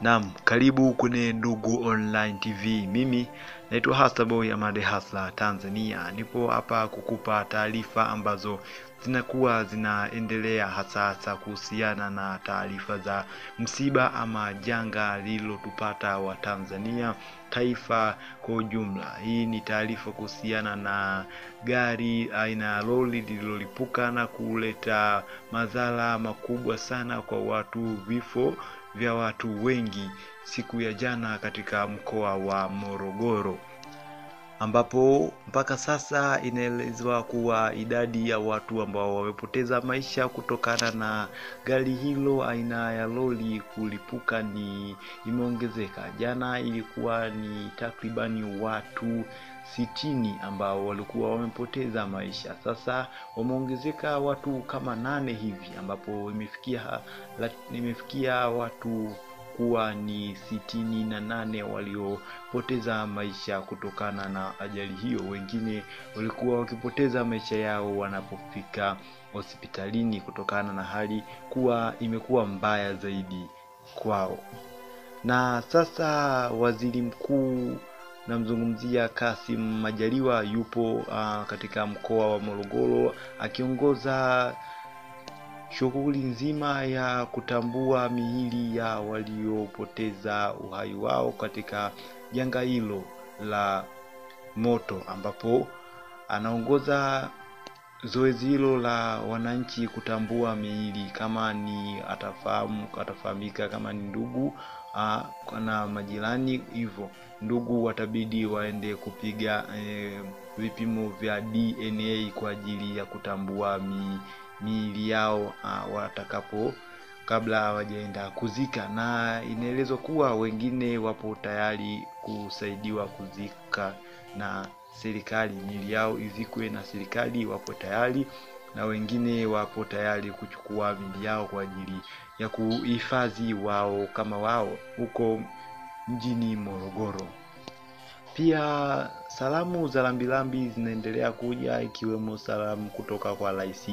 Naam, karibu kwenye Ndugu Online TV. Mimi naitwa Hustler Boy Amade Hustler Tanzania. Nipo hapa kukupa taarifa ambazo zinakuwa zinaendelea hasa kuhusiana na taarifa za msiba ama janga lililotupata wa Tanzania, taifa kwa ujumla. Hii ni taarifa kuhusiana na gari aina ya lori lililolipuka na kuleta madhara makubwa sana kwa watu, vifo vya watu wengi siku ya jana katika mkoa wa Morogoro, ambapo mpaka sasa inaelezwa kuwa idadi ya watu ambao wamepoteza maisha kutokana na gari hilo aina ya lori kulipuka imeongezeka. Jana ilikuwa ni takribani watu 60 ambao walikuwa wamepoteza maisha. Sasa wameongezeka watu kama 8 hivi, ambapo imefikia watu kuwa ni 68 waliopoteza maisha kutokana na ajali hiyo. Wengine walikuwa wakipoteza maisha yao wanapofika hospitalini kutokana na hali kuwa imekuwa mbaya zaidi kwao. Na sasa waziri mkuu namzungumzia Kassim Majaliwa yupo katika mkoa wa Morogoro akiongoza shughuli nzima ya kutambua miili ya waliopoteza uhai wao katika janga hilo la moto, ambapo anaongoza zoezi hilo la wananchi kutambua miili. Kama ni atafahamika kama ni ndugu na majirani, hivyo ndugu watabidi waende kupiga vipimo vya DNA kwa ajili ya kutambua miili yao kabla hawajaenda kuzika. Na inaelezwa kuwa wengine wapo tayari kusaidiwa kuzika na serikali, miili yao izikwe na serikali wapo tayari, na wengine wapo tayari kuchukua miili yao kwa ajili ya kuhifadhi wao kama wao huko mjini Morogoro. Pia salamu za rambirambi zinaendelea kuja, ikiwemo salamu kutoka kwa Rais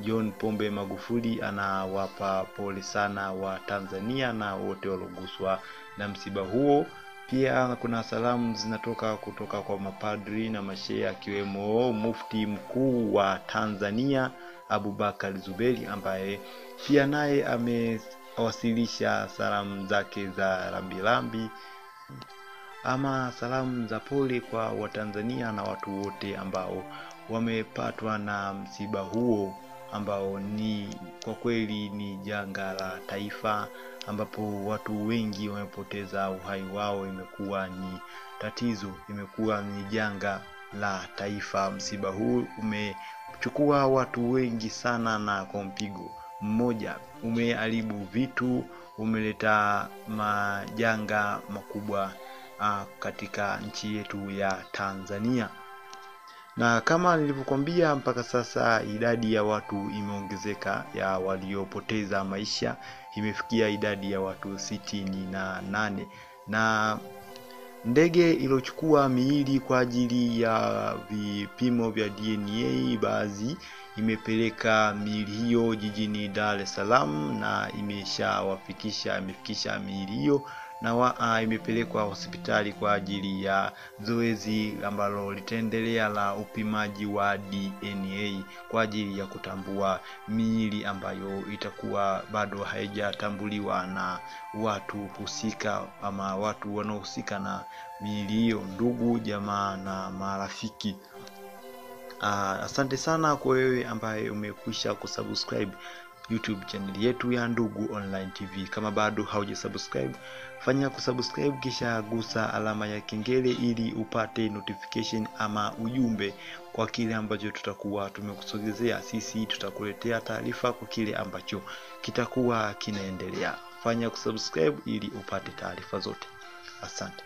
John Pombe Magufuli, anawapa pole sana wa Tanzania na wote walioguswa na msiba huo. Pia kuna salamu zinatoka kutoka kwa mapadri na mashehe, akiwemo Mufti Mkuu wa Tanzania Abubakar Zuberi, ambaye pia naye amewasilisha salamu zake za rambirambi ama salamu za pole kwa Watanzania na watu wote ambao wamepatwa na msiba huo, ambao ni kwa kweli ni janga la taifa, ambapo watu wengi wamepoteza uhai wao. Imekuwa ni tatizo, imekuwa ni janga la taifa. Msiba huu umechukua watu wengi sana, na kwa mpigo mmoja umeharibu vitu, umeleta majanga makubwa katika nchi yetu ya Tanzania. Na kama nilivyokuambia, mpaka sasa idadi ya watu imeongezeka ya waliopoteza maisha, imefikia idadi ya watu 68. Na ndege iliyochukua miili kwa ajili ya vipimo vya DNA baadhi imepeleka miili hiyo jijini Dar es Salaam, na imefikisha miili hiyo na imepelekwa hospitali kwa ajili ya zoezi ambalo litaendelea la upimaji wa DNA kwa ajili ya kutambua miili ambayo itakuwa bado haijatambuliwa na watu husika ama watu wanaohusika na miili hiyo, ndugu, jamaa na marafiki. Asante sana kwa wewe ambaye umekwisha kusubscribe YouTube channel yetu ya Ndugu Online TV. Kama bado haujasubscribe, fanya kusubscribe kisha gusa alama ya kengele ili upate notification ama ujumbe kwa kile ambacho tutakuwa tumekusogezea. Sisi tutakuletea taarifa kwa kile ambacho kitakuwa kinaendelea. Fanya kusubscribe ili upate taarifa zote. Asante.